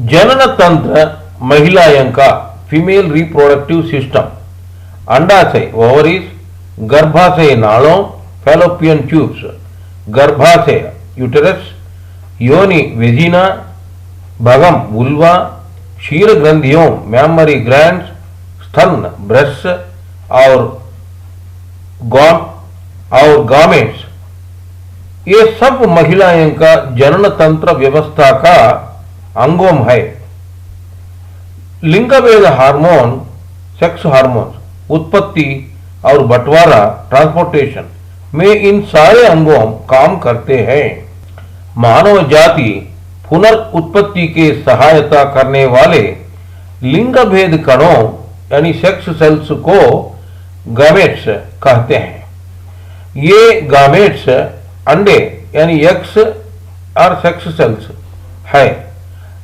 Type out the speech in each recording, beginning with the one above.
जनन तंत्र महिलाओं का फीमेल रिप्रोडक्टिव सिस्टम, अंडाशय ओवरीज, गर्भाशय नाड़ों फैलोपियन ट्यूब्स, गर्भाशय यूटेरस, योनि वेजिना, भगम वुल्वा, क्षीर ग्रंथियों मैमरी ग्लैंड्स, स्तन ब्रेस्ट और गामेट्स, ये सब महिलाओं का जनन तंत्र व्यवस्था का अंगों है। लिंगभेद हार्मोन, सेक्स हार्मोन उत्पत्ति और बंटवारा ट्रांसपोर्टेशन में इन सारे अंगों काम करते हैं। मानव जाति पुनर्उत्पत्ति के सहायता करने वाले लिंगभेद कणों यानी सेक्स सेल्स को गामेट्स कहते हैं। ये गामेट्स अंडे यानी एग्स और सेक्स सेल्स है,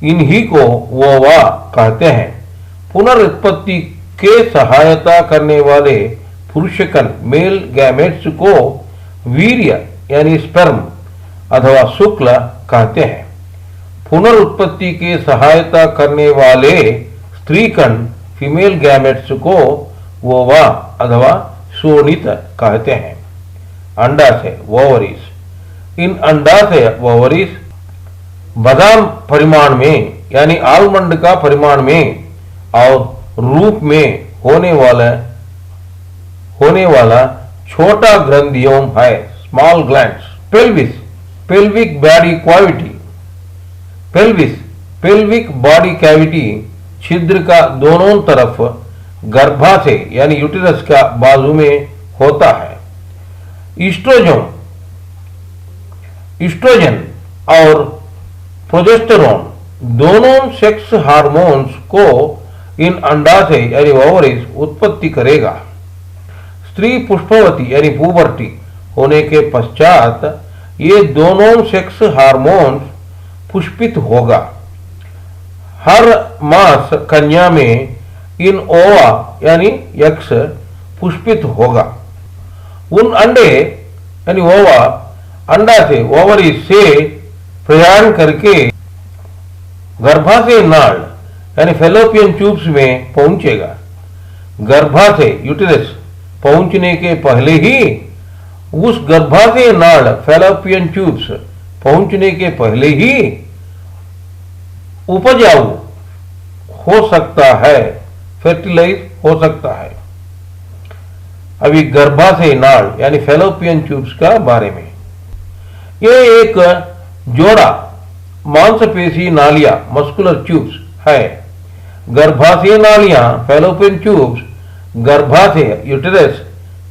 इन्हीं को ओवा कहते हैं। पुनरुत्पत्ति के सहायता करने वाले पुरुषकण मेल गैमेट्स को वीर्य यानी स्पर्म अथवा शुक्ल कहते हैं। पुनरुत्पत्ति के सहायता करने वाले स्त्रीकण फीमेल गैमेट्स को ओवा अथवा शोणित कहते हैं। अंडाशय ओवरीज, इन अंडाशय ओवरीज बादाम परिमाण में यानी आलमंड का परिमाण में और रूप में होने वाला छोटा ग्रंथियों है, small glands. Pelvis, pelvic body cavity, pelvic body cavity छिद्र का दोनों तरफ गर्भाशय यानी यूटेरस का बाजू में होता है। ईस्ट्रोजन और प्रोजेस्टेरोन दोनों सेक्स हार्मोन्स को इन अंडाशय यानी ओवरीज उत्पत्ति करेगा। स्त्री पुष्पवती यानी पुबर्टी होने के पश्चात ये दोनों सेक्स हार्मोन्स पुष्पित होगा। हर मास कन्या में इन ओवा यानी एक्स पुष्पित होगा। उन अंडे यानी ओवा अंडाशय ओवरीज से प्रयाण करके गर्भाशय नाड़ यानी फैलोपियन ट्यूब्स में पहुंचेगा। गर्भाशय यूटेरस पहुंचने के पहले ही उस गर्भाशय नाड़ फैलोपियन ट्यूब्स पहुंचने के पहले ही उपजाऊ हो सकता है, फर्टिलाइज हो सकता है। अभी गर्भाशय नाड़ यानी फैलोपियन ट्यूब्स का बारे में, ये एक जोड़ा मांसपेशी नालियां मस्कुलर ट्यूब्स है। गर्भाशय नालियां फैलोपियन ट्यूब्स गर्भाशय यूटेरस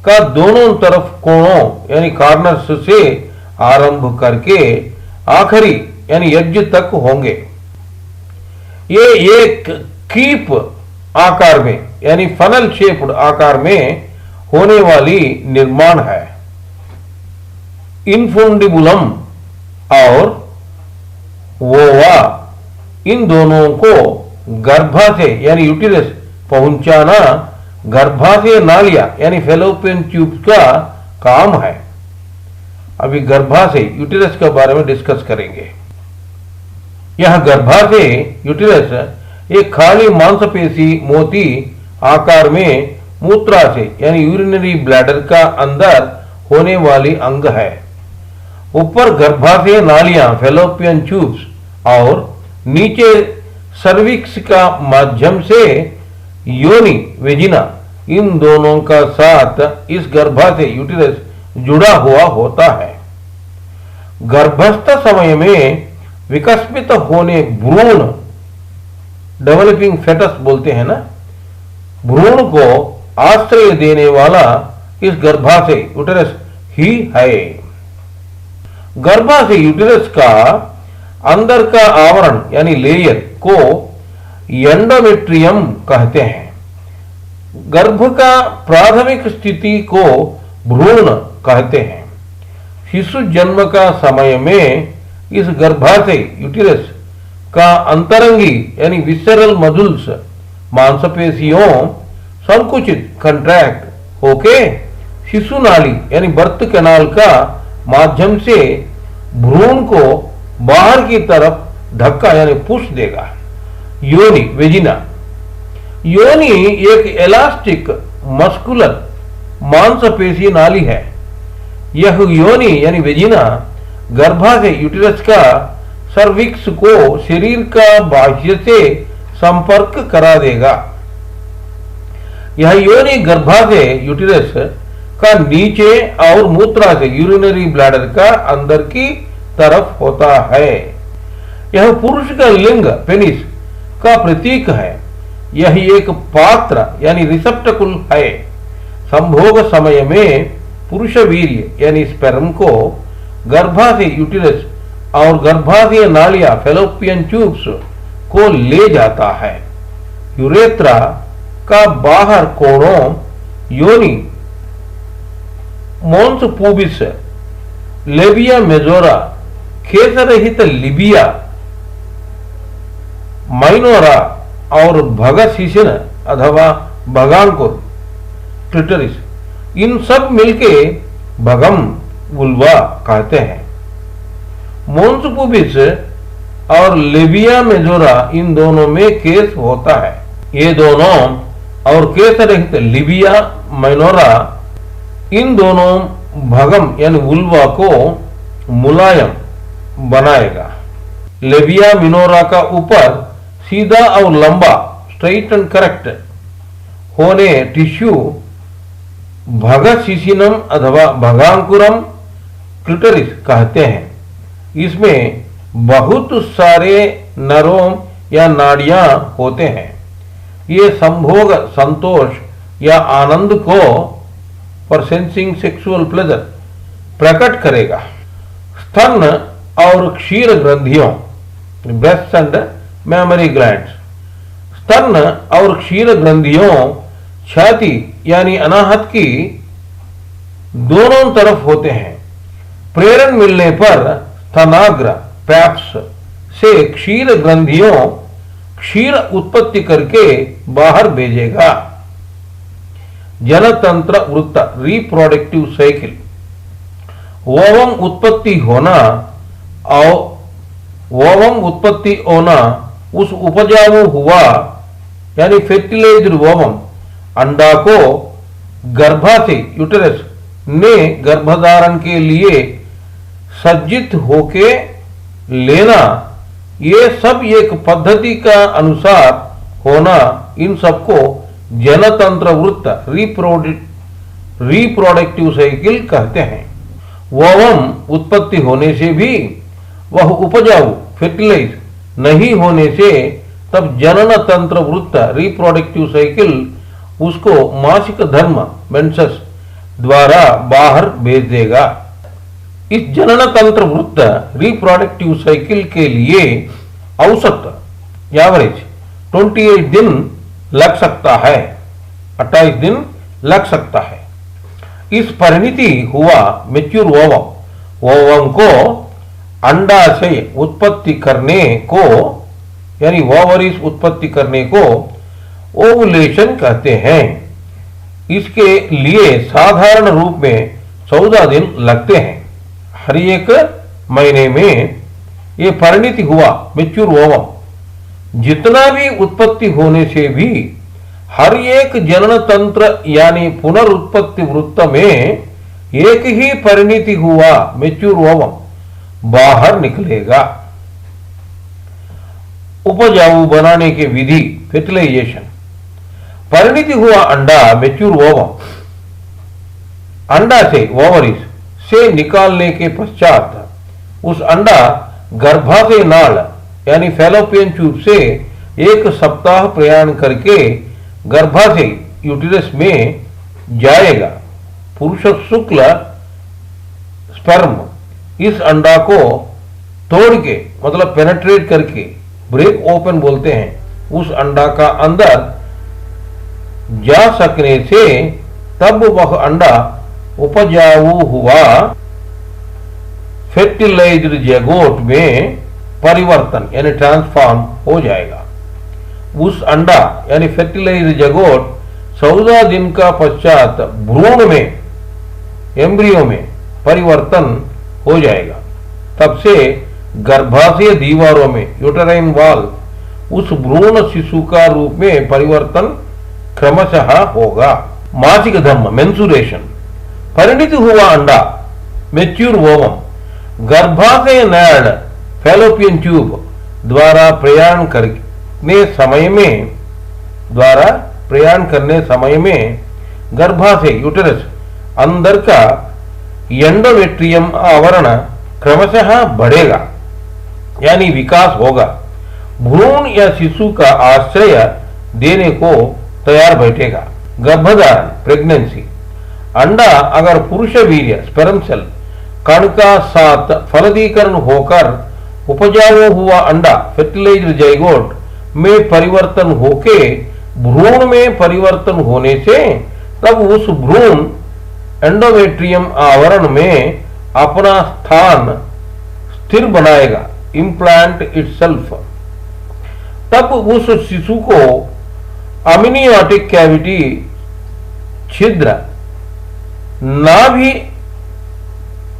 का दोनों तरफ कोणों यानी कॉर्नर्स से आरंभ करके आखिरी यानी एज तक होंगे। ये एक कीप आकार में यानी फनल शेप्ड आकार में होने वाली निर्माण है। इनफुंडिबुलम और वोवा इन दोनों को गर्भाशय यानी यूटिरस पहुंचाना गर्भाशय नालियां यानी फेलोपियन ट्यूब का काम है। अभी गर्भाशय यूटिरस के बारे में डिस्कस करेंगे। यह गर्भाशय यूटिरस एक खाली मांसपेशी मोती आकार में मूत्राशय यानी यूरिनरी ब्लैडर का अंदर होने वाली अंग है। ऊपर गर्भाशय नालियां फेलोपियन ट्यूब्स और नीचे सर्विक्स का माध्यम से योनि वेजिना इन दोनों का साथ इस गर्भाशय यूटिरस जुड़ा हुआ होता है। गर्भस्थ समय में विकसित होने भ्रूण डेवलपिंग फेटस बोलते हैं ना, भ्रूण को आश्रय देने वाला इस गर्भाशय यूटिरस ही है। गर्भाशय यूटिरस का अंदर का आवरण यानी लेयर को एंडोमेट्रियम कहते हैं। गर्भ का प्राथमिक स्थिति को भ्रूण कहते हैं। शिशु जन्म का समय में इस गर्भाशय यूटिरस का अंतरंगी यानी विसरल मजूल्स मांसपेशियों संकुचित कंट्रैक्ट होके शिशु नाली यानी बर्थ कैनाल का माध्यम से भ्रूण को बाहर की तरफ धक्का यानी पुश देगा। योनि वेजिना, योनि एक इलास्टिक मस्कुलर मांसपेशी नाली है। यह योनि यानी वेजिना गर्भाशय यूटिरस का सर्विक्स को शरीर का बाह्य से संपर्क करा देगा। यह योनि गर्भाशय यूटिरस का नीचे और मूत्राशय यूरिनरी ब्लैडर का अंदर की तरफ होता है। यह पुरुष का लिंग पेनिस का प्रतीक है। यह एक पात्र यानी रिसेप्टकुल है। संभोग समय में पुरुष वीर्य यानी स्पर्म को गर्भाशय यूटिरस और गर्भाशय नालियां फेलोपियन ट्यूब्स को ले जाता है। यूरेत्रा का बाहर कोणों योनि मोन्स पूबिस लेबिया मेजोरा खेस रहित लिबिया माइनोरा और भगशिशिन अथवा भगांकुर क्लिटरिस इन सब मिलके भगम वुल्वा कहते हैं। मोन्स पूबिस और लेबिया मेजोरा इन दोनों में केस होता है। ये दोनों और केस रहित लिबिया माइनोरा इन दोनों भगम यानी वुल्वा को मुलायम बनाएगा। लेबिया मिनोरा का ऊपर सीधा और लंबा स्ट्रेट एंड करेक्ट होने टिश्यू भगशिशिनम अथवा भगांकुरम क्लिटरिस कहते हैं। इसमें बहुत सारे नरों या नाड़ियां होते हैं। ये संभोग संतोष या आनंद को पर सेंसिंग सेक्सुअल प्लेजर प्रकट करेगा। स्तन और क्षीर ग्रंथियों ब्रेस्ट एंड मेमरी ग्लैंड्स, स्तन और क्षीर ग्रंथियों छाती यानी अनाहत की दोनों तरफ होते हैं। प्रेरण मिलने पर स्तनाग्र पैप्स से क्षीर ग्रंथियों क्षीर उत्पत्ति करके बाहर भेजेगा। जनतंत्र वृत्त रिप्रोडक्टिव साइकिल, ओवम उत्पत्ति होना उस उपजाऊ हुआ यानी फर्टिलाइज्ड ओवम अंडा को गर्भाशय यूटेरस ने गर्भधारण के लिए सज्जित होके लेना, ये सब एक पद्धति का अनुसार होना, इन सबको जनतंत्र वृत्त रिप्रोडक्टिव साइकिल कहते हैं। ओवम उत्पत्ति होने से भी वह उपजाऊ फर्टिलाइज नहीं होने से तब जनन तंत्र वृत्त रिप्रोडक्टिव साइकिल उसको मासिक धर्म मेंसेस द्वारा बाहर भेज देगा। इस जनन तंत्र वृत्त रिप्रोडक्टिव साइकिल के लिए औसत एवरेज 28 दिन लग सकता है, 28 दिन लग सकता है। इस परिणति हुआ मेच्योर ओवम को अंडाशय उत्पत्ति करने को यानी ओवरीज उत्पत्ति करने को ओवुलेशन कहते हैं। इसके लिए साधारण रूप में 14 दिन लगते हैं। हर एक महीने में ये परिणति हुआ मेच्योर ओवम जितना भी उत्पत्ति होने से भी हर एक जनन तंत्र यानी पुनरुत्पत्ति वृत्त में एक ही परिणति हुआ मेच्योर ओवम बाहर निकलेगा। उपजाऊ बनाने की विधि फर्टिलाइजेशन। परिणति हुआ अंडा मेच्योर ओवम अंडा से ओवरीज से निकालने के पश्चात उस अंडा गर्भाशय नाल यानी फैलोपियन ट्यूब से 1 सप्ताह प्रयाण करके गर्भाशय यूटेरस में जाएगा। पुरुष शुक्ल स्पर्म इस अंडा को तोड़ के मतलब पेनेट्रेट करके ब्रेक ओपन बोलते हैं, उस अंडा का अंदर जा सकने से तब वह अंडा उपजाऊ हुआ फर्टिलाइज्ड ज़ैगोट में परिवर्तन यानी ट्रांसफॉर्म हो जाएगा। उस अंडा यानी फर्टिलाइज्ड ज़ैगोट 14 दिन का पश्चात भ्रूण में एम्ब्रियो में परिवर्तन हो जाएगा। तब से गर्भाशय दीवारों में यूटेराइन वॉल उस भ्रूण शिशु का रूप में परिवर्तन क्रमशः होगा। मासिक धर्म मेंसुरेशन। परिणति हुआ अंडा मेच्योर ओवम गर्भाशय नाड़ फैलोपियन ट्यूब द्वारा प्रयाण करने समय में गर्भाशय यूटेरस अंदर का एंडोमेट्रियम आवरण क्रमशः बढ़ेगा यानी विकास होगा। भ्रूण या शिशु का आश्रय देने को तैयार बैठेगा। गर्भधारण प्रेगनेंसी। अंडा अगर पुरुष वीर्य स्पर्म सेल कण का साथ फलदीकरण होकर उपजाऊ हुआ अंडा फर्टिलाइज्ड ज़ैगोट में परिवर्तन होके भ्रूण में परिवर्तन होने से तब उस भ्रूण एंडोमेट्रियम आवरण में अपना स्थान स्थिर बनाएगा, इम्प्लांट इटसेल्फ। तब उस शिशु को अम्नियोटिक कैविटी छिद्र नाभि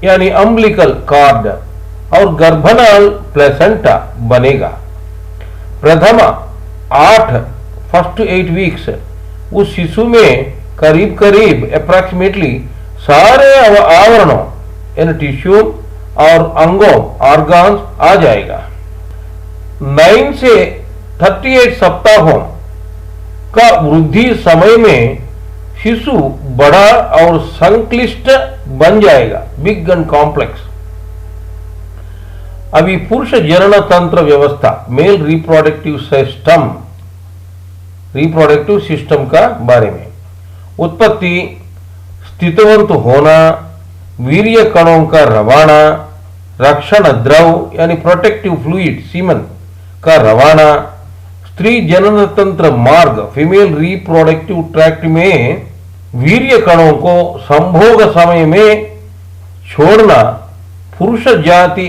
यानी अम्बिलिकल कॉर्ड और गर्भनाल प्लेसेंटा बनेगा। प्रथम 8 वीक्स उस शिशु में करीब करीब अप्रॉक्सीमेटली सारे आवरणों यानी टिश्यू और अंगों ऑर्गन्स आ जाएगा। 9 से 38 सप्ताहों का वृद्धि समय में शिशु बड़ा और संक्लिष्ट बन जाएगा, बिग एंड कॉम्प्लेक्स। अभी पुरुष जनन तंत्र व्यवस्था मेल रिप्रोडक्टिव सिस्टम का बारे में। उत्पत्ति, स्थितवंत होना, वीर्य कणों का रवाना, रक्षण द्रव यानी प्रोटेक्टिव फ्लूइड सीमन का रवाना, स्त्री जनन तंत्र मार्ग फीमेल रिप्रोडक्टिव ट्रैक्ट में वीर्य कणों को संभोग समय में छोड़ना, पुरुष जाति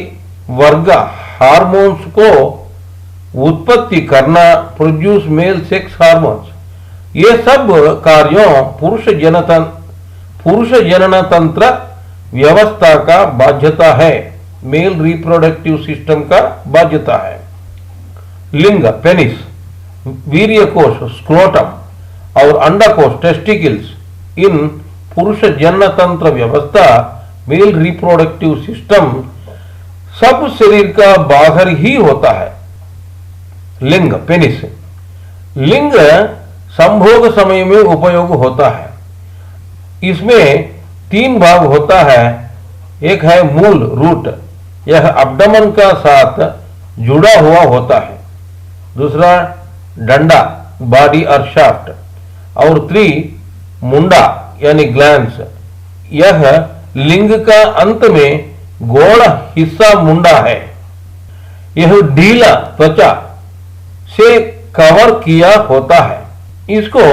वर्ग हार्मोन्स को उत्पत्ति करना, प्रोड्यूस मेल सेक्स हार्मोन्स, ये सब कार्यों पुरुष जनन तंत्र व्यवस्था का बाध्यता है, मेल रिप्रोडक्टिव सिस्टम का बाध्यता है। लिंग पेनिस, वीर्य कोश स्क्रोटम और अंडकोश टेस्टिकल्स इन पुरुष जनन तंत्र व्यवस्था मेल रिप्रोडक्टिव सिस्टम सब शरीर का बाहर ही होता है। लिंग पेनिस, लिंग संभोग समय में उपयोग होता है। इसमें 3 भाग होता है। एक है मूल रूट, यह अब्डमन का साथ जुड़ा हुआ होता है। दूसरा डंडा बॉडी और शाफ्ट, और 3 मुंडा यानी ग्लैंड्स, यह लिंग का अंत में गोड़ हिस्सा मुंडा है। यह ढीला त्वचा से कवर किया होता है। इसको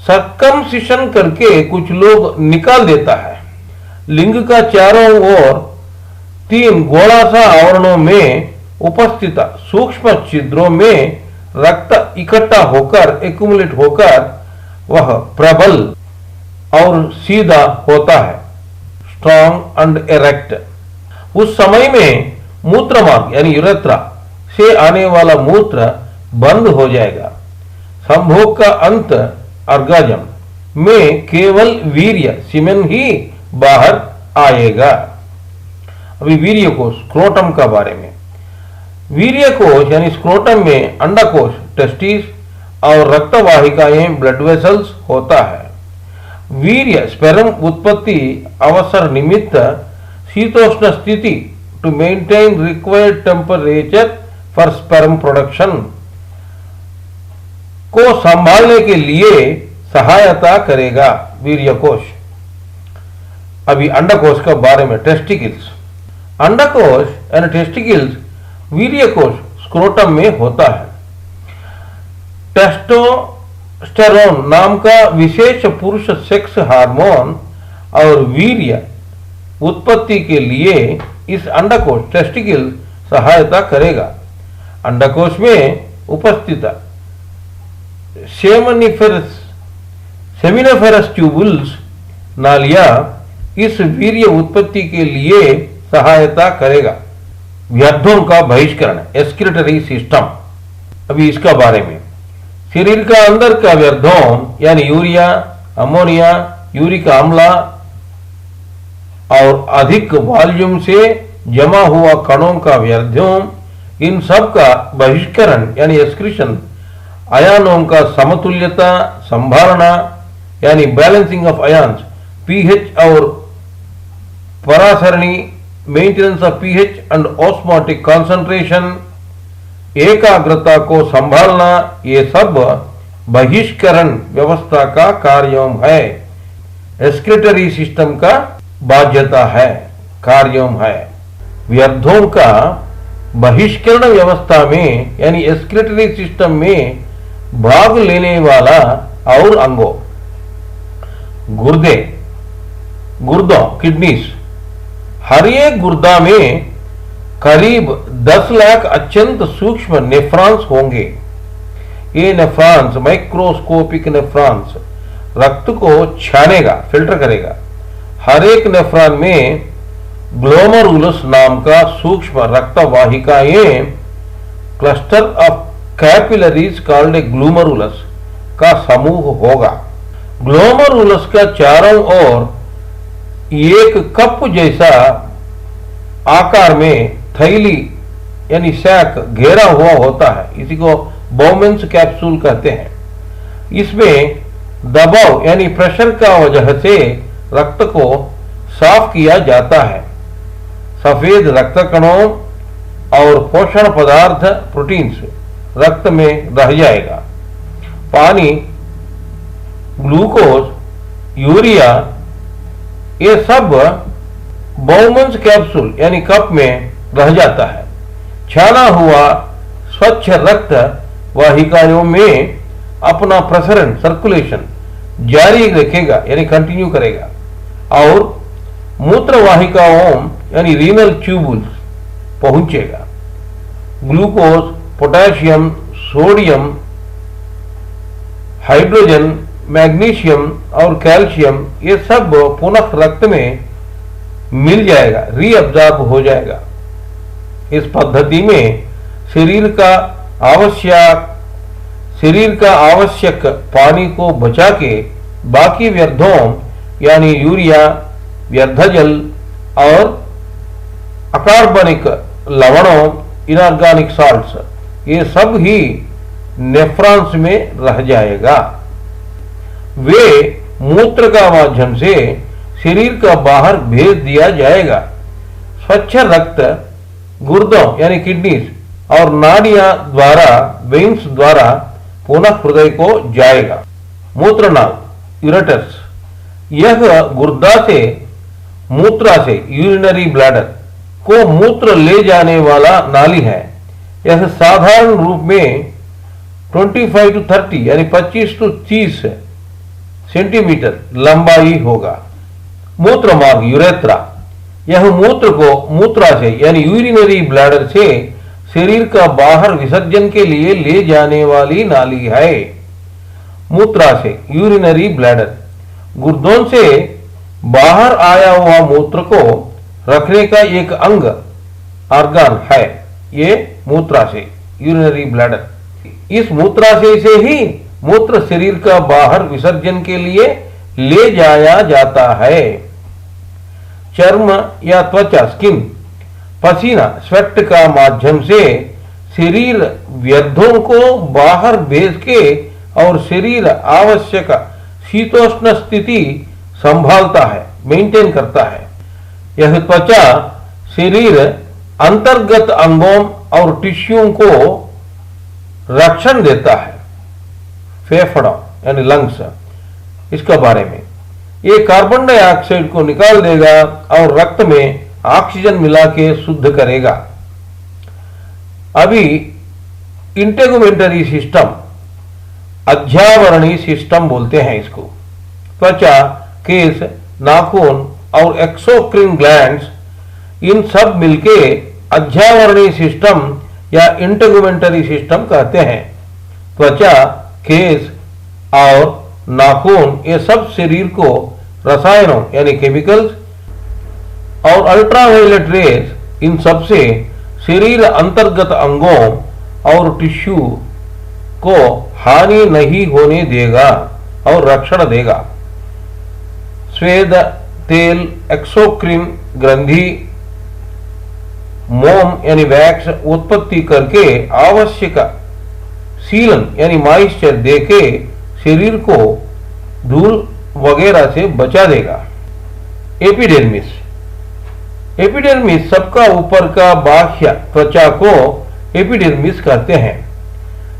सर्कमसिशन करके कुछ लोग निकाल देता है। लिंग का चारों ओर 3 गोलासा आवरणों में उपस्थित सूक्ष्म छिद्रों में रक्त इकट्ठा होकर एक्युमुलेट होकर वह प्रबल और सीधा होता है, स्ट्रॉन्ग एंड इरेक्ट। उस समय में मूत्र मार्ग यानी यूरेथ्रा से आने वाला मूत्र बंद हो जाएगा। संभोग का अंत ऑर्गाज्म में केवल वीर्य सीमेन ही बाहर आएगा। अभी वीर्य कोश स्क्रोटम का बारे में। वीर्य कोश यानी स्क्रोटम में अंडाकोश टेस्टिस और रक्तवाहिकाएं ब्लड वेसल्स होता है। वीर्य स्पेरम उत्पत्ति अवसर निमित्त शीतोष्ण स्थिति to maintain required temperature for sperm production को संभालने के लिए सहायता करेगा वीर्य कोश। अभी अंडकोश का बारे में। टेस्टिकल्स। अंडकोश यानी टेस्टिकल्स वीर्य कोश स्क्रोटम में होता है। टेस्टोस्टेरोन नाम का विशेष पुरुष सेक्स हार्मोन और वीर्य उत्पत्ति के लिए इस अंडकोश टेस्टिकल सहायता करेगा। अंडकोश में उपस्थित सेमिनिफेरस ट्यूबुल्स नालियां इस वीर्य उत्पत्ति के लिए सहायता करेगा। व्यर्थों का बहिष्करण एक्सक्रीटरी सिस्टम। अभी इसका बारे में। शरीर का अंदर का व्यर्थों यानी यूरिया, अमोनिया, यूरिक आम्ल और अधिक वॉल्यूम से जमा हुआ कणों का व्यर्थों, इन सब का बहिष्करण यानी एक्सक्रीशन, आयनों का समतुल्यता संभालना यानी बैलेंसिंग ऑफ आयन्स, पीएच और परासरणी maintenance of pH and osmotic concentration, एकाग्रता को संभालना, ये सब बहिष्करण व्यवस्था का कार्यों है। एक्सक्रीटरी सिस्टम का बाध्यता है, कार्यों है। व्यर्थों का बहिष्करण व्यवस्था में यानी एक्सक्रीटरी सिस्टम में भाग लेने वाला और अंगों। गुर्दों किडनीज। हर एक गुर्दा में करीब 10 लाख अत्यंत सूक्ष्म नेफ्रॉन्स होंगे। ये नेफ्रॉन्स माइक्रोस्कोपिक नेफ्रॉन्स रक्त को छानेगा, फिल्टर करेगा। हर एक नेफ्रॉन में ग्लोमरुलस नाम का सूक्ष्म रक्त वाहिकाएं, cluster of capillaries called a glomerulus का समूह होगा। ग्लोमरुलस का चारों ओर एक कप जैसा आकार में थैली यानी सैक घेरा हुआ होता है। इसी को बोमेंस कैप्सूल कहते हैं। इसमें दबाव यानी प्रेशर का वजह से रक्त को साफ किया जाता है। सफेद रक्त कणों और पोषण पदार्थ प्रोटीन्स रक्त में रह जाएगा। पानी, ग्लूकोज, यूरिया, ये सब बोमेंस कैप्सूल यानी कप में रह जाता है। छाना हुआ स्वच्छ रक्त वाहिकाओं में अपना प्रसरण सर्कुलेशन जारी रखेगा यानी कंटिन्यू करेगा और मूत्र वाहिकाओं यानी रीनल ट्यूबुल्स पहुंचेगा। Glucose, potassium, sodium, hydrogen, magnesium और कैल्शियम ये सब पुनः रक्त में मिल जाएगा, रीअब्जॉर्ब हो जाएगा। इस पद्धति में शरीर का आवश्यक पानी को बचा के बाकी व्यर्थों यानी यूरिया, व्यर्थ जल और अकार्बनिक लवणों, इनऑर्गेनिक सॉल्ट्स, ये सब ही नेफ्रॉन्स में रह जाएगा। वे मूत्र का माध्यम से शरीर का बाहर भेज दिया जाएगा। स्वच्छ रक्त गुर्दों यानी किडनीज और नाड़ियां द्वारा, वेन्स द्वारा पुनः हृदय को जाएगा। मूत्रनाल यूरेटर्स, यह गुर्दा से, मूत्रा से यूरिनरी ब्लैडर को मूत्र ले जाने वाला नाली है। यह साधारण रूप में 25 to 30 यानी 25 to 30 सेंटीमीटर लंबाई होगा। मूत्र मार्ग यूरेथ्रा, यह मूत्र को मूत्राशय यानी यूरिनरी ब्लैडर से शरीर का बाहर विसर्जन के लिए ले जाने वाली नाली है। मूत्राशय यूरिनरी ब्लैडर, गुर्दों से बाहर आया हुआ मूत्र को रखने का एक अंग ऑर्गन है ये मूत्राशय यूरिनरी ब्लैडर। इस मूत्राशय से ही मूत्र शरीर का बाहर विसर्जन के लिए ले जाया जाता है। चर्म या त्वचा स्किन, पसीना स्वेट का माध्यम से शरीर व्यर्थों को बाहर भेज के और शरीर आवश्यक शीतोष्ण स्थिति संभालता है, मेंटेन करता है। यह त्वचा शरीर अंतर्गत अंगों और टिश्यू को रक्षण देता है। फेफड़ा यानी लंग्स, इसका बारे में ये कार्बन डाइऑक्साइड को निकाल देगा और रक्त में ऑक्सीजन मिला के शुद्ध करेगा। अभी इंटेगुमेंटरी सिस्टम, अध्यावरणी सिस्टम बोलते हैं इसको। त्वचा, केस, नाखून और एक्सोक्रिन ग्लैंड्स, इन सब मिलके अध्यावरणी सिस्टम या इंटेगुमेंटरी सिस्टम कहते हैं। त्वचा, केस और नाखून ये सब शरीर को रसायनों यानी केमिकल्स और अल्ट्रावायलेट रेस, इन सब से शरीर अंतर्गत अंगों और टिश्यू को हानि नहीं होने देगा और रक्षण देगा। स्वेद, तेल, एक्सोक्रिन ग्रंथि, मोम यानी वैक्स उत्पत्ति करके आवश्यक सीलन यानी मॉइस्चर देके शरीर को धूल वगैरह से बचा देगा। एपिडर्मिस, एपिडर्मिस सबका ऊपर का बाह्य त्वचा को एपिडर्मिस कहते हैं।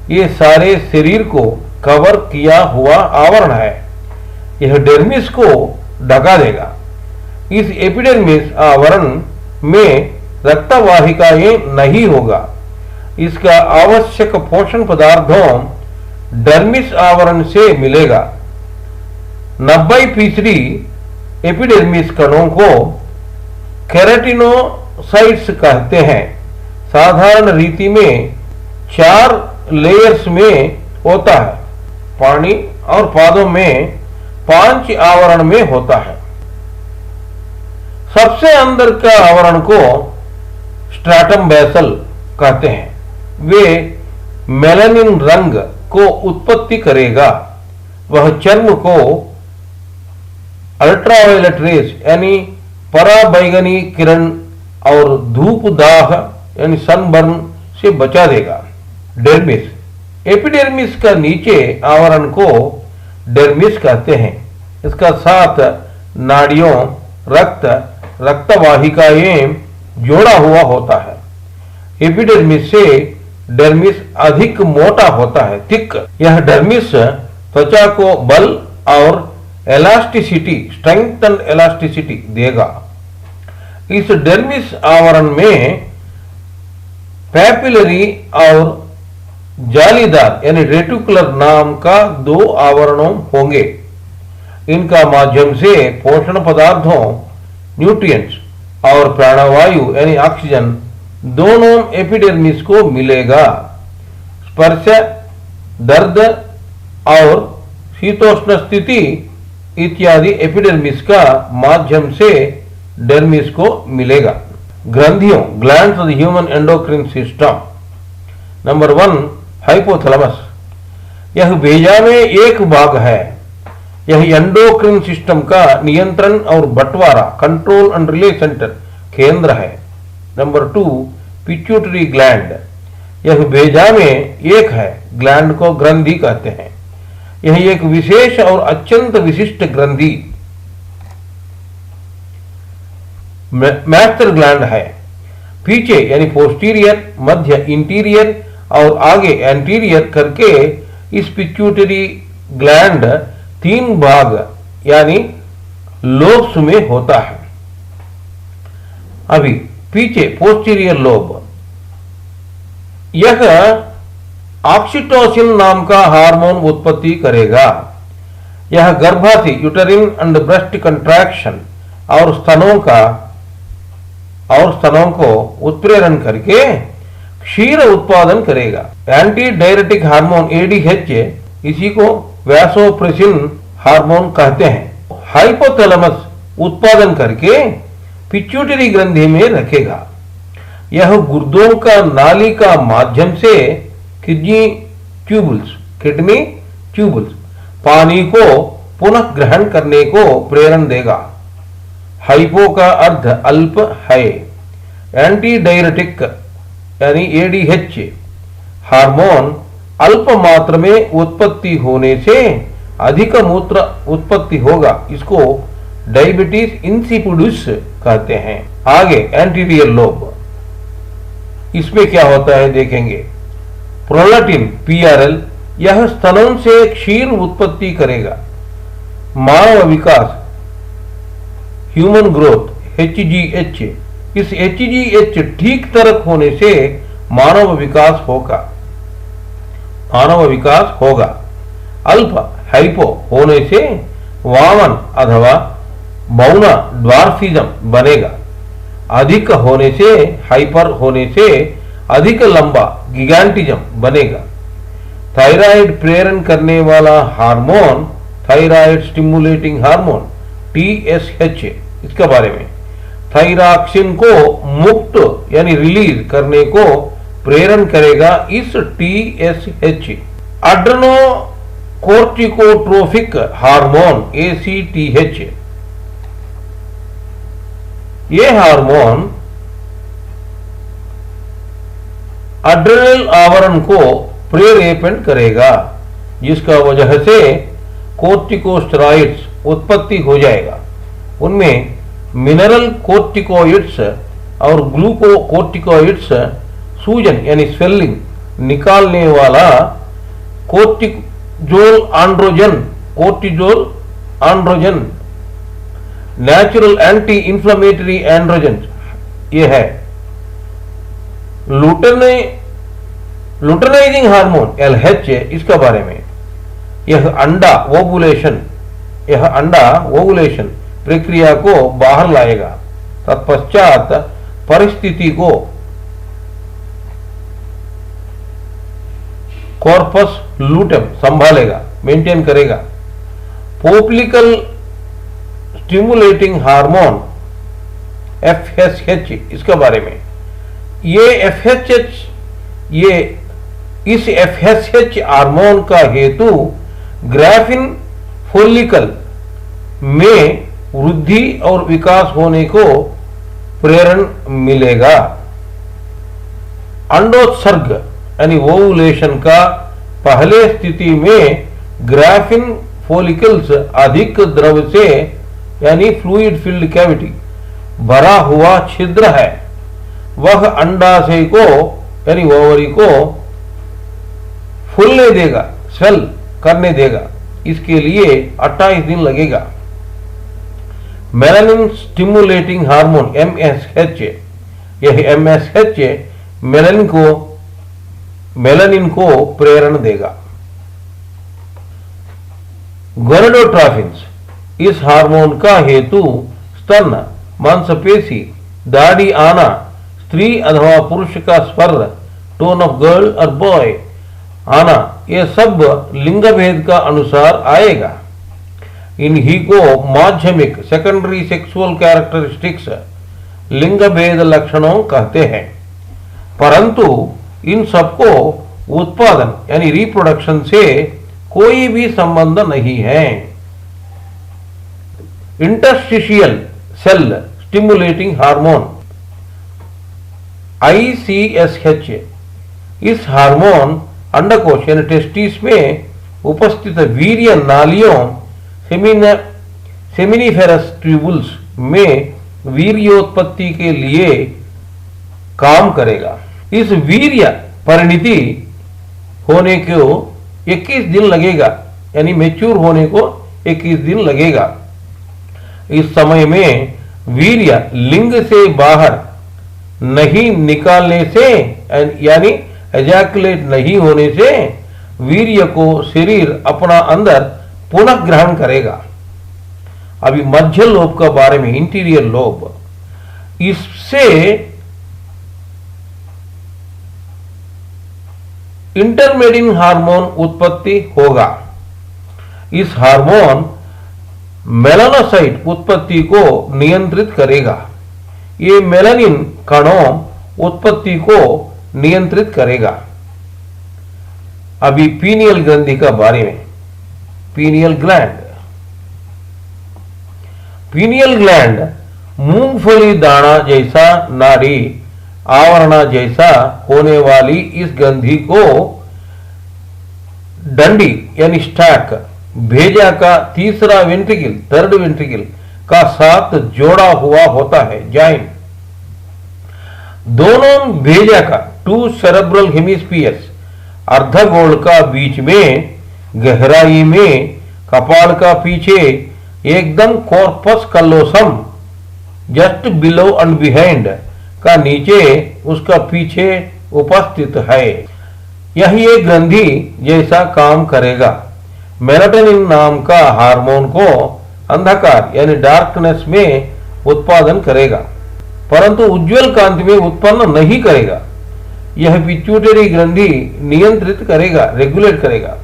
ये सारे शरीर को कवर किया हुआ आवरण है। यह डर्मिस को ढका देगा। इस एपिडर्मिस आवरण में रक्तवाहिकाएं नहीं होगा। इसका आवश्यक पोषण पदार्थों डर्मिस आवरण से मिलेगा। 90% एपिडर्मिस कणों को केराटिनोसाइट्स कहते हैं। साधारण रीति में 4 लेयर्स में होता है। पानी और पादों में 5 आवरण में होता है। सबसे अंदर का आवरण को स्ट्रैटम बेसल कहते हैं। वे मेलानिन रंग को उत्पत्ति करेगा। वह चर्म को अल्ट्रावायलेट रेस यानी पराबैंगनी किरण और धूप दाह यानी सनबर्न से बचा देगा। डर्मिस, एपिडर्मिस का नीचे आवरण को डर्मिस कहते हैं। इसका साथ नाड़ियों, रक्तवाहिकाएं जोड़ा हुआ होता है। एपिडर्मिस से डर्मिस अधिक मोटा होता है, थिक। यह डर्मिस त्वचा को बल और एलास्टिसिटी, स्ट्रेंथ एंड एलास्टिसिटी देगा। इस डर्मिस आवरण में पैपिलरी और जालीदार यानी रेटिकुलर नाम का 2 आवरणों होंगे। इनका माध्यम से पोषण पदार्थों, न्यूट्रिएंट्स और प्राणवायु यानी ऑक्सीजन दोनों एपिडर्मिस को मिलेगा। स्पर्श, दर्द और शीतोष्ण स्थिति इत्यादि एपिडर्मिस का माध्यम से डर्मिस को मिलेगा। ग्रंथियों, glands of the human endocrine system. Number 1 hypothalamus, यह बेजा में एक भाग है। यह एंडोक्रिन सिस्टम का नियंत्रण और बंटवारा, कंट्रोल एंड रिले सेंटर, केंद्र है। नंबर 2 पिट्यूटरी ग्लैंड, यह बेजा में एक है। ग्लैंड को ग्रंथि कहते हैं। यह एक विशेष और अत्यंत विशिष्ट ग्रंथि मैस्टर ग्लैंड है। पीछे यानी पोस्टीरियर, मध्य इंटीरियर और आगे एंटीरियर करके इस पिट्यूटरी ग्लैंड 3 भाग यानी लोब्स में होता है। अभी पीछे पोस्टीरियर लोब। यह ऑक्सीटोसिन नाम का हार्मोन उत्पत्ति करेगा। यह गर्भाशय यूटेरिन एंड ब्रेस्ट कंट्रैक्शन और स्तनों को उत्प्रेरण करके क्षीर उत्पादन करेगा। एंटी डायरेटिक हार्मोन एडीएच, इसी को वैसोप्रेसिन हार्मोन कहते हैं, हाइपोथैलेमस उत्पादन करके पिट्यूटरी ग्रंथि में रखेगा। यह गुर्दों का नाली का माध्यम से किडनी ट्यूबुल्स पानी को पुनः ग्रहण करने को प्रेरण देगा। हाइपो का अर्थ अल्प है। एंटी डायरेटिक यानी एडीएच हार्मोन अल्प मात्रा में उत्पत्ति होने से अधिक मूत्र उत्पत्ति होगा। इसको डायबिटीज इंसिपिडस कहते हैं। आगे एंटीरियर लोब, इसमें क्या होता है देखेंगे। प्रोलैक्टिन पीआरएल, यह स्तनों से क्षीर उत्पत्ति करेगा। मानव विकास ह्यूमन ग्रोथ एचजीएच, इस एचजीएच ठीक तरह होने से मानव विकास होगा। अल्प हाइपो होने से वामन अथवा मौन ड्वार्फिज्म बनेगा। अधिक होने से हाइपर होने से अधिक लंबा गिगांटिज्म बनेगा। थायराइड प्रेरण करने वाला hormone thyroid stimulating hormone TSH, इसके बारे में थायरॉक्सिन को मुक्त यानी रिलीज करने को प्रेरण करेगा। इस टीएसएच अड्रेनो कोर्टिकोट्रोफिक हार्मोन एसीटीएच, ये हार्मोन अड्रेनल आवरण को प्रेरेपण करेगा, जिसका वजह से कोर्टिकोस्टेरॉइड्स उत्पत्ति हो जाएगा। उनमें मिनरल कोर्टिकोइड्स और ग्लूकोकोर्टिकोइड्स सूजन यानी स्वेलिंग निकालने वाला कोर्टिजोल आंड्रोजन नेचुरल एंटी इंफ्लेमेटरी एंड्रोजन ये है। लुटेनाइजिंग हार्मोन एलएच, इसका बारे में यह अंडा ओवुलेशन प्रक्रिया को बाहर लाएगा। तत्पश्चात परिस्थिति को कॉर्पस लूटेम संभालेगा, मेंटेन करेगा। पोप्लिकल स्टिमुलेटिंग हार्मोन एफएसएच, इसके बारे में इस एफएसएच हार्मोन का हेतु ग्राफिन फोलिकल में वृद्धि और विकास होने को प्रेरण मिलेगा। अंडोत्सर्ग यानी ओवुलेशन का पहले स्थिति में ग्राफिन फोलिकल्स अधिक द्रव से यानी फ्लूइड फिल्ड कैविटी भरा हुआ छिद्र है। वह अंडाशय को यानी ओवरी को फूलने देगा, स्वेल करने देगा। इसके लिए 28 दिन लगेगा। मेलानिन स्टिमुलेटिंग हार्मोन एमएसएच, यह एमएसएच मेलानिन को प्रेरण देगा। गोनेडोट्रोफिन्स, इस हार्मोन का हेतु स्तन, मांसपेशी, दाढ़ी आना, स्त्री अथवा पुरुष का स्वर, टोन ऑफ गर्ल और बॉय आना, ये सब लिंग भेद का अनुसार आएगा। इन्हीं को माध्यमिक सेकेंडरी सेक्सुअल कैरेक्टरिस्टिक्स लिंग भेद लक्षणों कहते हैं। परंतु इन सबको उत्पादन यानी रिप्रोडक्शन से कोई भी संबंध नहीं है। Interstitial cell stimulating hormone ICSH, इस हार्मोन अंडकोश यानी टेस्टिस में उपस्थित वीर्य नालियों सेमिनिफेरस ट्यूबुल्स में वीर्योत्पत्ति के लिए काम करेगा। इस वीर्य परिणति होने को 21 दिन लगेगा, यानी मैच्योर होने को 21 दिन लगेगा। इस समय में वीर्य लिंग से बाहर नहीं निकालने से यानी एजैकुलेट नहीं होने से वीर्य को शरीर अपना अंदर पुनः ग्रहण करेगा। अभी मध्य लोब के बारे में, इंटीरियर लोब, इससे इंटरमेडिन हार्मोन उत्पत्ति होगा। इस हार्मोन मेलानोसाइट उत्पत्ति को नियंत्रित करेगा। ये मेलानिन कणों उत्पत्ति को नियंत्रित करेगा। अभी पीनियल ग्रंथि का बारे में, पीनियल ग्लैंड। पीनियल ग्लैंड मूंगफली दाना जैसा नाड़ी आवरण जैसा होने वाली इस ग्रंथि को डंडी यानी स्टैक, भेजा का तीसरा वेंट्रिकल, थर्ड वेंट्रिकल का साथ जोड़ा हुआ होता है, जॉइंट। दोनों भेजा का, टू सेरेब्रल हेमिस्फीयर्स, अर्धगोल का बीच में गहराई में कपाल का पीछे एकदम corpus callosum just below and behind का नीचे उसका पीछे उपस्थित है। यही एक ग्रंथि जैसा काम करेगा। मेलाटोनिन नाम का हार्मोन को अंधकार यानी डार्कनेस में उत्पादन करेगा, परंतु उज्जवल कांति में उत्पन्न नहीं करेगा। यह पिट्यूटरी ग्रंथि नियंत्रित करेगा, रेगुलेट करेगा।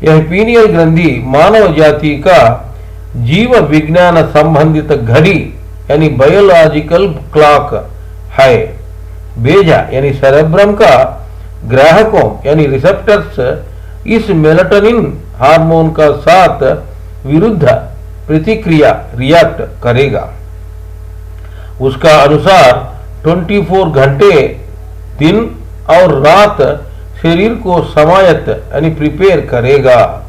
यह पीनियल ग्रंथि मानव जाति का जीव विज्ञान संबंधित घड़ी यानी बायोलॉजिकल क्लॉक है। बेजा यानी सेरेब्रम का ग्राहकों यानी रिसेप्टर्स इस मेलाटोनिन हार्मोन का साथ विरुद्ध प्रतिक्रिया रिएक्ट करेगा। उसका अनुसार 24 घंटे दिन और रात शरीर को समायत्त यानी प्रिपेयर करेगा।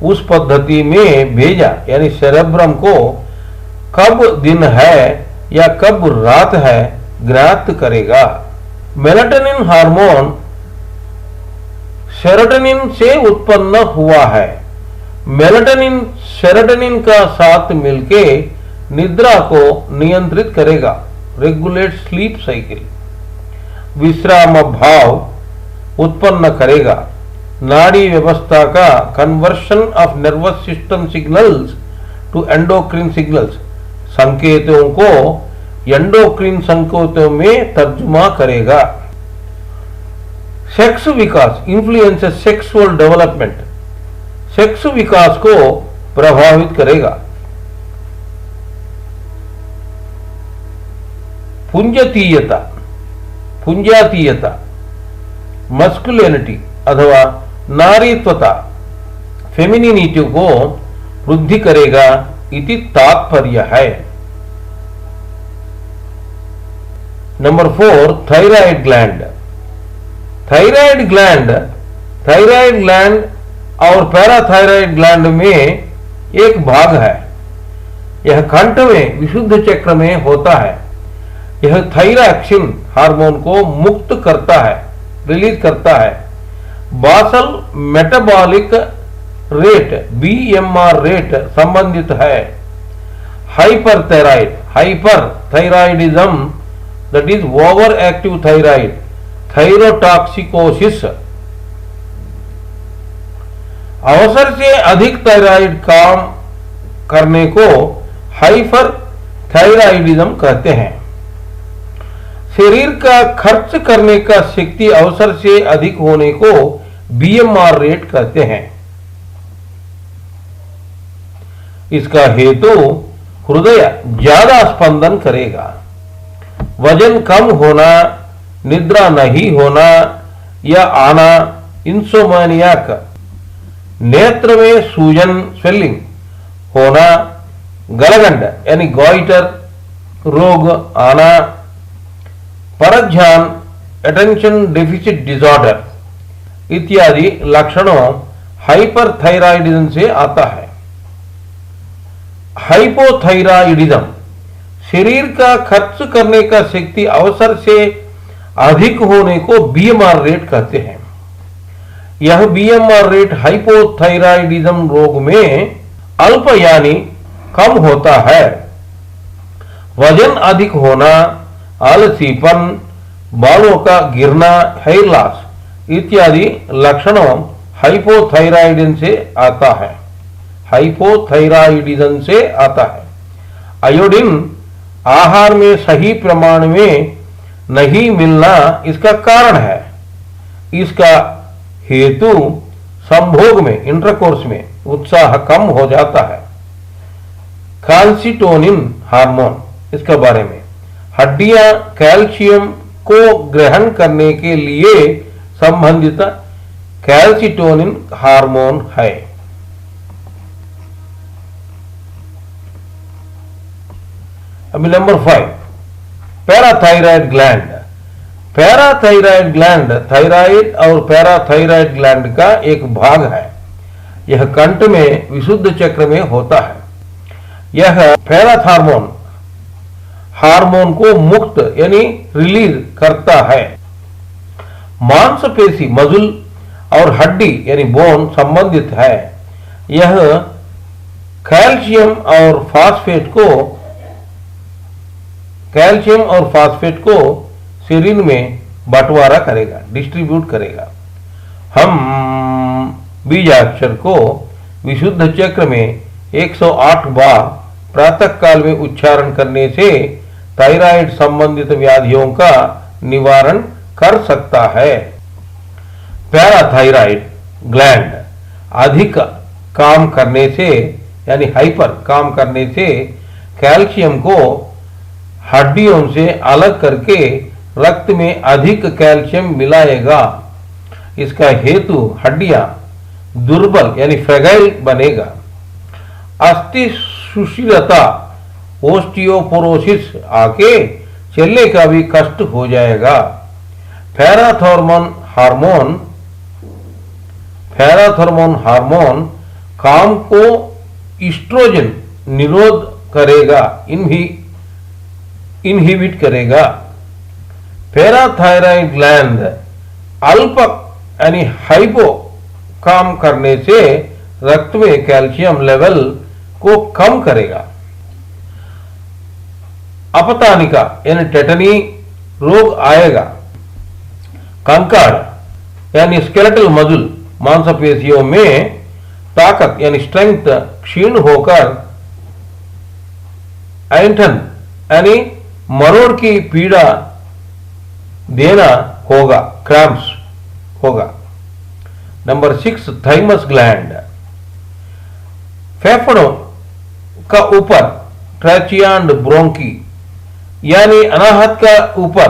उस पद्धति में भेजा यानी सेरेब्रम को कब दिन है या कब रात है ज्ञात करेगा। मेलाटोनिन हार्मोन सेरोटोनिन से उत्पन्न हुआ है। मेलाटोनिन सेरोटोनिन का साथ मिलके निद्रा को नियंत्रित करेगा, रेगुलेट स्लीप साइकिल। विश्राम भाव उत्पन्न करेगा। नाड़ी व्यवस्था का conversion of nervous system signals to endocrine signals, संकेतों को एंडोक्रिन संकेतों में तर्जुमा करेगा। सेक्स विकास इन्फ्लुएंसेस सेक्सुअल डेवलपमेंट, सेक्स विकास को प्रभावित करेगा। पुंजतीयता, पुंजातीयता, मस्कुलिनिटी अथवा नारीत्वता, फेमिनिनिटी को वृद्धि करेगा इति तात्पर्य है। Number 4, thyroid gland. Thyroid gland, thyroid gland और पैराथायराइड ग्लैंड में एक भाग है। यह कंठ में विशुद्ध चक्र में होता है। यह थायरॉक्सिन हार्मोन को मुक्त करता है, रिलीज करता है। Basal metabolic rate BMR rate संबंधित है। Hyperthyroid, hyperthyroidism that is over active thyroid, thyrotoxicosis, अवसर से अधिक थायराइड काम करने को हाइपरथायराइडिज्म कहते हैं। शरीर का खर्च करने का शक्ति अवसर से अधिक होने को बीएमआर रेट कहते हैं। इसका हेतु हृदय ज्यादा स्पंदन करेगा, वजन कम होना, निद्रा नहीं होना या आना, इंसोमानियाक, नेत्र में सूजन स्वेलिंग होना, गलगंड यानी गॉइटर रोग आना, परध्यान अटेंशन डेफिसिट डिसऑर्डर इत्यादि लक्षणों हाइपरथायराइडिज्म से आता है। हाइपोथायराइडिज्म शरीर का खर्च करने का शक्ति अवसर से अधिक होने को बीएमआर रेट कहते हैं। यह बीएमआर रेट हाइपोथायराइडिज्म रोग में अल्प यानी कम होता है। वजन अधिक होना, आलसीपन, बालों का गिरना, हेयर लॉस इत्यादि लक्षणों हाइपोथायराइडिज्म से आता है। हाइपोथायराइडिज्म से आता है। आयोडीन आहार में सही प्रमाण में नहीं मिलना इसका कारण है। इसका हेतु संभोग में, इंटरकोर्स में उत्साह कम हो जाता है। कैल्सिटोनिन हार्मोन, इसके बारे में, हड्डियां कैल्शियम को ग्रहण करने के लिए संबंधित कैल्सिटोनिन हार्मोन है। अभी number 5, parathyroid gland. Parathyroid gland thyroid और पैराथायराइड ग्लैंड का एक भाग है। यह कंठ में विशुद्ध चक्र में होता है। यह पैराथार्मोन हार्मोन को मुक्त यानी रिलीज करता है। मांसपेशी मजुल और हड्डी यानी बोन संबंधित है। यह कैल्शियम और फास्फेट को शरीर में बंटवारा करेगा, डिस्ट्रीब्यूट करेगा। हम बीजाक्षर को विशुद्ध चक्र में 108 बार प्रातः काल में उच्चारण करने से थायराइड संबंधित व्याधियों का निवारण कर सकता है। पैराथायराइड ग्लैंड अधिक काम करने से यानी हाइपर काम करने से कैल्शियम को हड्डियों से अलग करके रक्त में अधिक कैल्शियम मिलाएगा। इसका हेतु हड्डियां दुर्बल यानी फ्रेगाइल बनेगा। अस्थि सुशीलता ओस्टियोपोरोसिस आके चलने का भी कष्ट हो जाएगा। पैराथॉर्मोन हार्मोन काम को ईस्ट्रोजन निरोध करेगा, इनहिबिट करेगा। पैराथायराइड ग्लैंड अल्प यानी हाइपो काम करने से रक्त में कैल्शियम लेवल को कम करेगा। अपतानिका यानी टेटनी रोग आएगा। कंकाड़ यानी स्केलेटल मजुल मांसपेशियों में ताकत यानी स्ट्रेंथ क्षीण होकर ऐंठन यानी मरोड़ की पीड़ा देना होगा, क्रैम्प्स होगा। Number 6, thymus gland. फेफड़ों का ऊपर ट्रैचिया एंड ब्रोंकी यानी अनाहत का ऊपर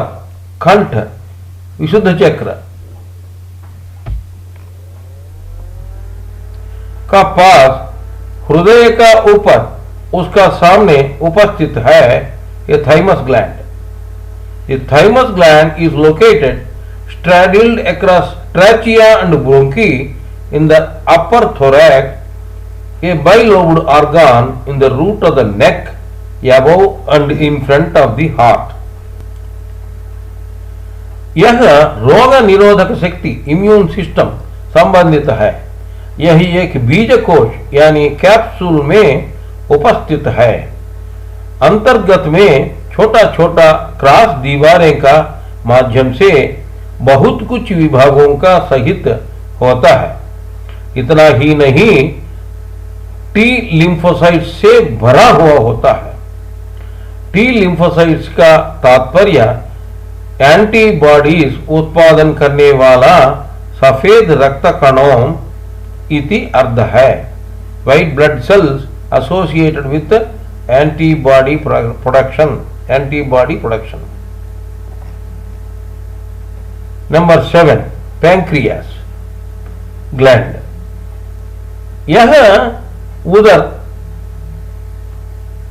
कंठ विशुद्ध चक्र का पास हृदय का ऊपर उसका सामने उपस्थित है ये thymus gland. The thymus gland is located straddled across trachea and bronchi in the upper thorax, a bilobed organ in the root of the neck, above and in front of the heart. यह रोग निरोधक शक्ति immune system संबंधित है। यही एक बीज कोश यानी कैप्सूल में उपस्थित है। अंतर्गत में छोटा छोटा क्रॉस दीवारें का माध्यम से बहुत कुछ विभागों का सहित होता है। इतना ही नहीं, टी लिम्फोसाइट से भरा हुआ होता है। टी लिम्फोसाइट्स का तात्पर्य एंटीबॉडीज उत्पादन करने वाला सफेद रक्त कणों इति अर्थ है। White blood sales associated with antibody production. Number 7, pancreas gland. यह उदर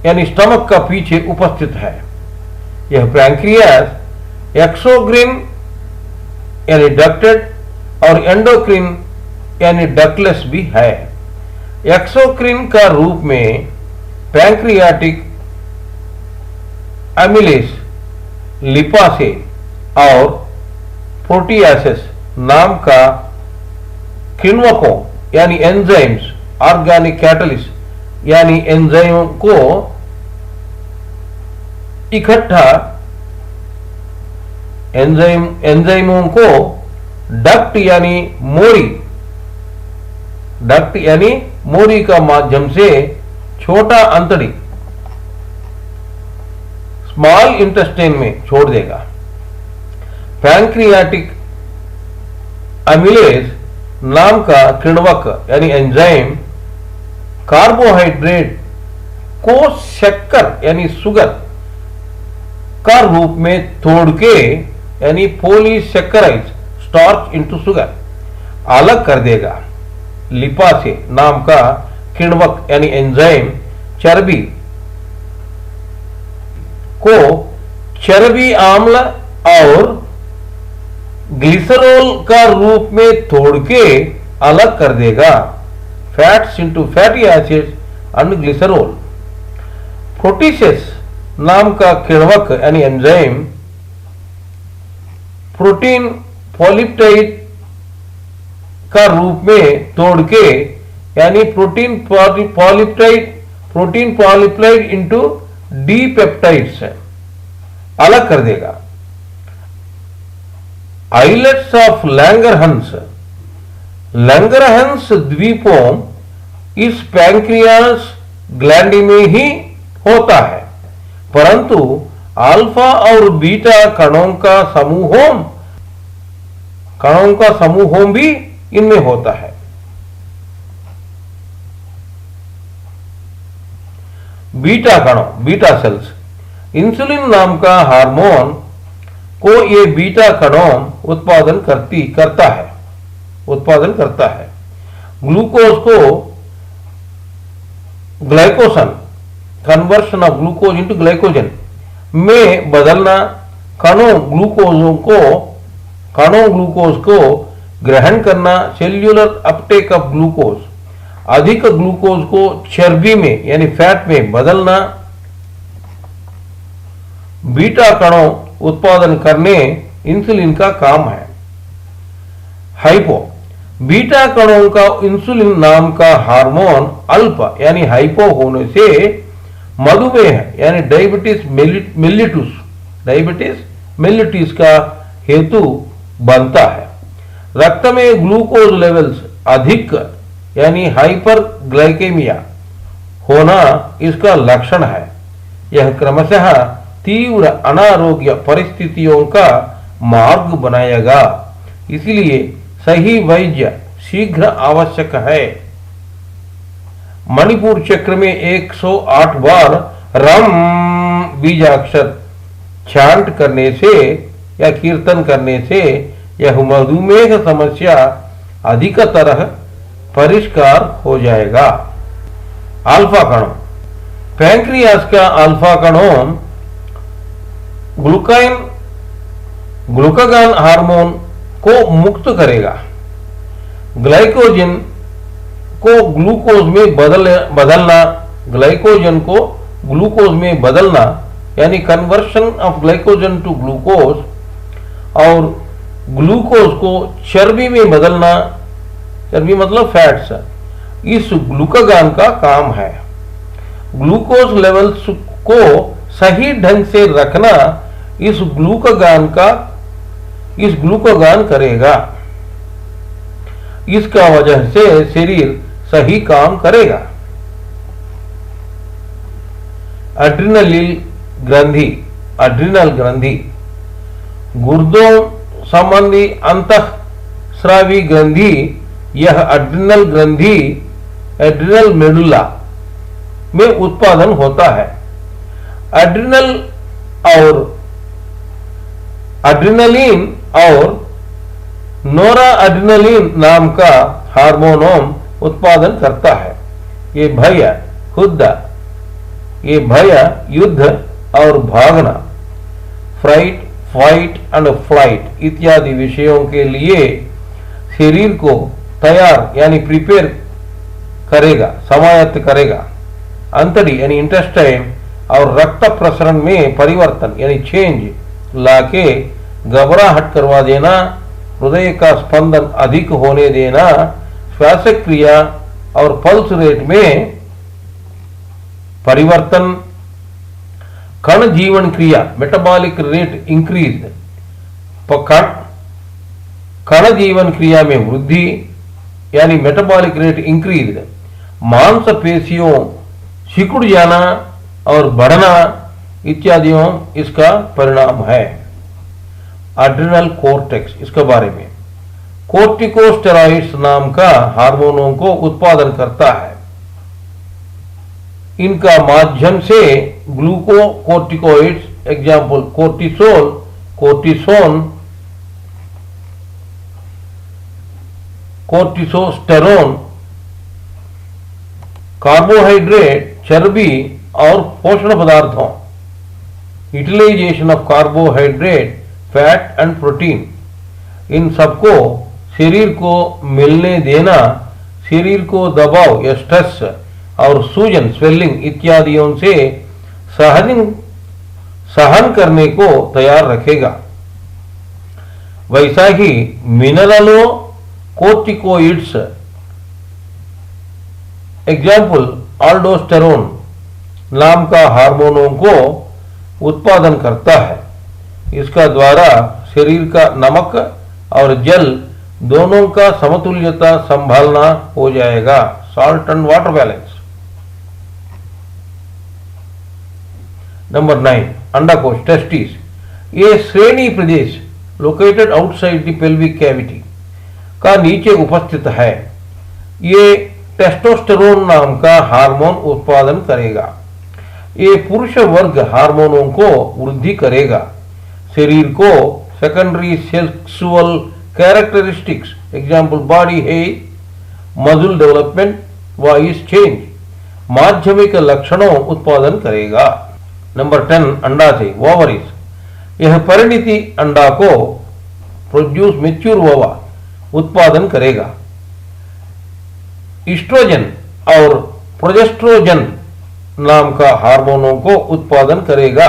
यानी स्टमक का पीछे उपस्थित है। यह पैंक्रियास एक्सोक्रिन यानी डक्टेड और एंडोक्रिन यानी डक्टलेस भी है। एक्सोक्रिन का रूप में पैंक्रियाटिक एमिलेस, लिपासे और प्रोटियासेस नाम का किण्वकों यानी एंजाइम्स, ऑर्गेनिक कैटलिस्ट यानी एंजाइमों को इकट्ठा एंजाइमों को डक्ट यानी मोरी का माध्यम से छोटा अंतड़ी स्मॉल इंटेस्टाइन में छोड़ देगा। पैंक्रियाटिक अमिलेज नाम का किण्वक यानी एंजाइम कार्बोहाइड्रेट को शक्कर यानी शुगर का रूप में तोड़ के यानी पॉलीसेक्राइड स्टार्च इनटू शुगर अलग कर देगा। लिपासे नाम का किण्वक यानी एंजाइम चर्बी को चर्बी आम्ल और ग्लिसरॉल का रूप में तोड़ के अलग कर देगा। Fats into fatty acids and glycerol. Proteases नाम का किण्वक यानी एंजाइम प्रोटीन पॉलीपेप्टाइड का रूप में तोड़ के यानी protein polypeptide into D peptides अलग कर देगा। आइलेट्स ऑफ लैंगरहंस द्वीपों इस पैंक्रियास ग्लैंड में ही होता है, परंतु अल्फा और बीटा कणों का समूहों भी इनमें होता है। बीटा कणों बीटा सेल्स इंसुलिन नाम का हार्मोन को ये बीटा कणों उत्पादन करता है। ग्लूकोज को glycogen conversion of glucose into glycogen में बदलना, कणों ग्लूकोज को ग्रहण करना, सेल्यूलर अपटेक ऑफ ग्लूकोज, अधिक ग्लूकोज को चर्बी में यानी फैट में बदलना, बीटा कणों उत्पादन करने इंसुलिन का काम है। हाइपो बीटा कणों का इंसुलिन नाम का हार्मोन अल्प यानी हाइपो होने से मधुमेह यानी डायबिटीज मेलिटस का हेतु बनता है। रक्त में ग्लूकोज लेवल्स अधिक यानी हाइपर ग्लाइकेमिया होना इसका लक्षण है। यह क्रमशः तीव्र अनारोग्य परिस्थितियों का मार्ग बनाएगा, इसलिए सही वैद्य शीघ्र आवश्यक है। मणिपुर चक्र में 108 बार रम बीजाक्षर चांट करने से या कीर्तन करने से यह मधुमेह समस्या अधिकतर परिष्कार हो जाएगा। अल्फा कणों पैंक्रियास का अल्फा कणों ग्लूकागॉन हार्मोन को मुक्त करेगा। ग्लाइकोजन को ग्लूकोज में बदलना यानी conversion of glycogen to glucose और ग्लूकोज को चर्बी में बदलना, चर्बी मतलब फैट्स, इस ग्लूकागॉन का काम है। ग्लूकोज लेवल्स को सही ढंग से रखना इस ग्लूकागॉन करेगा। इसका वजह से शरीर सही काम करेगा। एड्रिनल ग्रंथि गुर्दों संबंधी अंतःस्रावी ग्रंथि, यह एड्रिनल मेडुला में उत्पादन होता है। एड्रिनलिन और नोराएड्रिनलिन नाम का हार्मोन उत्पादन करता है। ये भय, युद्ध और भागना, फाइट एंड फ्लाइट इत्यादि विषयों के लिए शरीर को तैयार यानी प्रिपेयर करेगा, समायत्त करेगा। अंतड़ी यानी इंटेस्टाइन और रक्त प्रसरण में परिवर्तन यानी चेंज लाके घबराहट करवा देना, हृदय का स्पंदन अधिक होने देना, श्वास क्रिया और पल्स रेट में परिवर्तन, कण जीवन क्रिया मेटाबॉलिक रेट इंक्रीज, कण जीवन क्रिया में वृद्धि यानी मेटाबॉलिक रेट इंक्रीज, मांसपेशियों सिकुड़ जाना और बढ़ना इत्यादियों इसका परिणाम है। एड्रिनल कॉर्टेक्स, इसके बारे में कोर्टिकोस्टेरॉइड्स नाम का हार्मोनों को उत्पादन करता है। इनका माध्यम से glucocorticoids example cortisol, cortisone, corticosterone, carbohydrate, चर्बी और पोषण पदार्थों, utilization of carbohydrate, fat and protein, इन सबको शरीर को मिलने देना शरीर को दबाव या स्ट्रेस और सूजन स्वेलिंग इत्यादियों से सहन करने को तैयार रखेगा। वैसा ही मिनरलों कोर्टिकोइड्स एग्जाम्पल ऑल्डोस्टेरोन नाम का हार्मोनों को उत्पादन करता है। इसका द्वारा शरीर का नमक और जल दोनों का समतुल्यता संभालना हो जाएगा, salt and water balance. Number 9, अंडाकोश टेस्टिस। ये श्रेणी प्रदेश located outside the pelvic cavity का नीचे उपस्थित है। ये टेस्टोस्टेरोन नाम का हार्मोन उत्पादन करेगा। ये पुरुष वर्ग हार्मोनों को वृद्धि करेगा। शरीर को secondary sexual characteristics example body hair, muscle development, voice change, माध्यमिक लक्षणों उत्पादन करेगा। नंबर 10, अंडाशय ओवरीज। यह परिणति अंडा को प्रोड्यूस मैच्योर ओवा उत्पादन करेगा। ईस्ट्रोजन और प्रोजेस्ट्रोजन नाम का हार्मोनों को उत्पादन करेगा।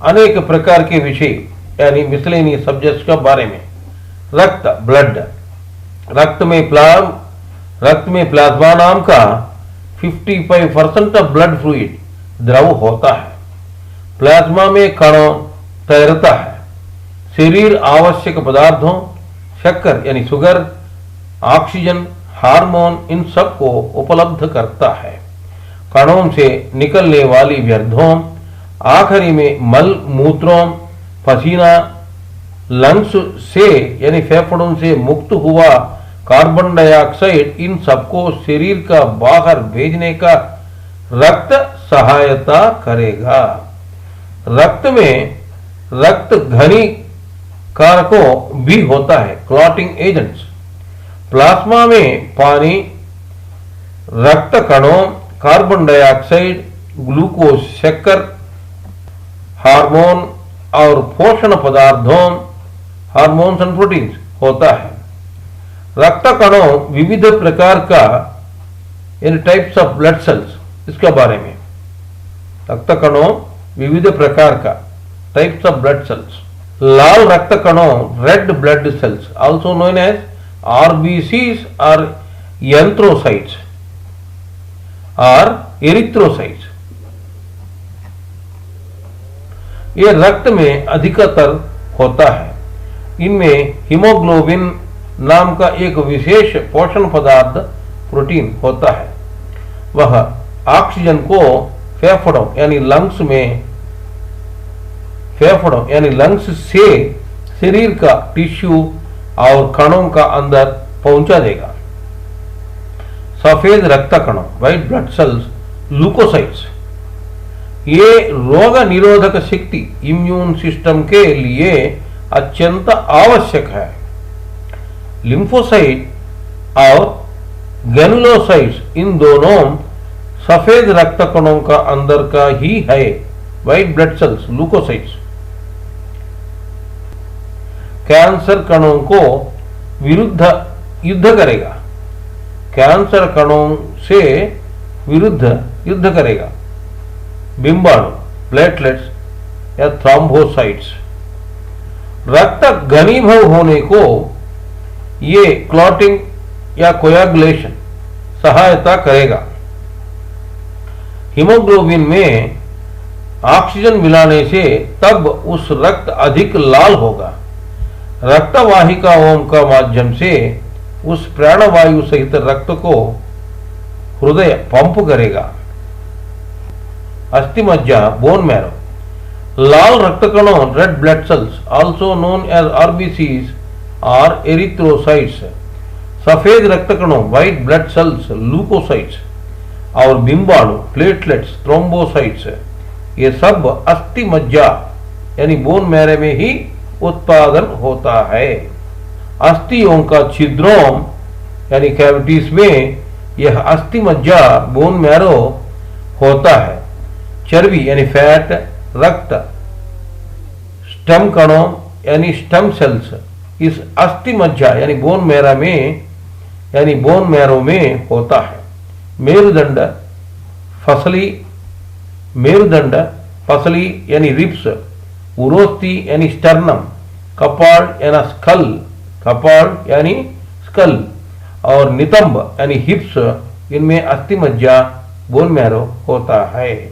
अनेक प्रकार के विषय यानी मिसलेनियस सब्जेक्ट्स के बारे में। रक्त ब्लड, रक्त में प्लाज्मा नाम का 55% ऑफ ब्लड फ्लूइड द्रव होता है। प्लाज्मा में कणों तैरता है। शरीर आवश्यक पदार्थों शक्कर यानी शुगर, ऑक्सीजन, हार्मोन इन सब को उपलब्ध करता है। कणों से निकलने वाली व्यर्थों, आखिरी में मल मूत्रों, पसीना, लंग्स से यानी फेफड़ों से मुक्त हुआ कार्बन डाइऑक्साइड इन सबको शरीर का बाहर भेजने का रक्त सहायता करेगा। रक्त में रक्त घनी कारकों भी होता है, क्लॉटिंग एजेंट्स। प्लाज्मा में पानी, रक्त कणों, कार्बन डाइऑक्साइड, ग्लूकोज, शक्कर, हार्मोन और पोषण पदार्थों, हार्मोन्स एंड प्रोटीन्स होता है। रक्त कणों विविध प्रकार का इन टाइप्स ऑफ ब्लड सेल्स, इसके बारे में। रक्त कणों विविध प्रकार का टाइप्स ऑफ ब्लड सेल्स। लाल रक्त कणों, red blood cells also known as RBCs और एंथ्रोसाइट्स और एरिथ्रोसाइट्स। ये रक्त में अधिकतर होता है। इनमें हीमोग्लोबिन नाम का एक विशेष पोषण पदार्थ प्रोटीन होता है। वह ऑक्सीजन को फेफड़ों यानी लंग्स से शरीर का टिश्यू और कणों का अंदर पहुंचा देगा। सफेद रक्त कणों, व्हाइट ब्लड सेल्स, ल्यूकोसाइट्स, ये रोग निरोधक शक्ति इम्यून सिस्टम के लिए अत्यंत आवश्यक है। लिम्फोसाइट और ग्रेनुलोसाइट्स इन दोनों सफेद रक्त कणों का अंदर का ही है। White blood cells, leukocytes, cancer कणों को विरुद्ध युद्ध करेगा। कैंसर कणों से विरुद्ध युद्ध करेगा। बिंबाणु, प्लेटलेट्स या थ्रोम्बोसाइट्स। रक्त घनीभव होने को ये क्लॉटिंग या कोयागुलेशन सहायता करेगा। हीमोग्लोबिन में ऑक्सीजन मिलाने से तब उस रक्त अधिक लाल होगा। रक्तवाहिकाओं का माध्यम से उस प्राणवायु सहित रक्त को हृदय पंप करेगा। अस्थिमज्जा, बोन मैरो। लाल रक्त कणों, red blood cells, also known as RBCs और एरिथ्रोसाइट्स, सफेद रक्त कणों, व्हाइट ब्लड सेल्स, लूकोसाइट्स और बिंबाणु, प्लेटलेट्स, थ्रोम्बोसाइट्स, ये सब अस्थि मज्जा यानी बोन मैरो में ही उत्पादन होता है। अस्थियों का छिद्रों यानी कैविटीज में यह अस्थि मज्जा बोन मैरो होता है। चर्बी यानी फैट, रक्त, स्टेम कणों यानी स्टेम सेल्स इस अस्थि मज्जा यानी बोन मैरो में होता है। मेरुदंड फसली यानी रिब्स, उरोस्थि यानी स्टर्नम, कपाल यानी स्कल और नितंब यानी हिप्स, इनमें अस्थि मज्जा बोन मैरो होता है।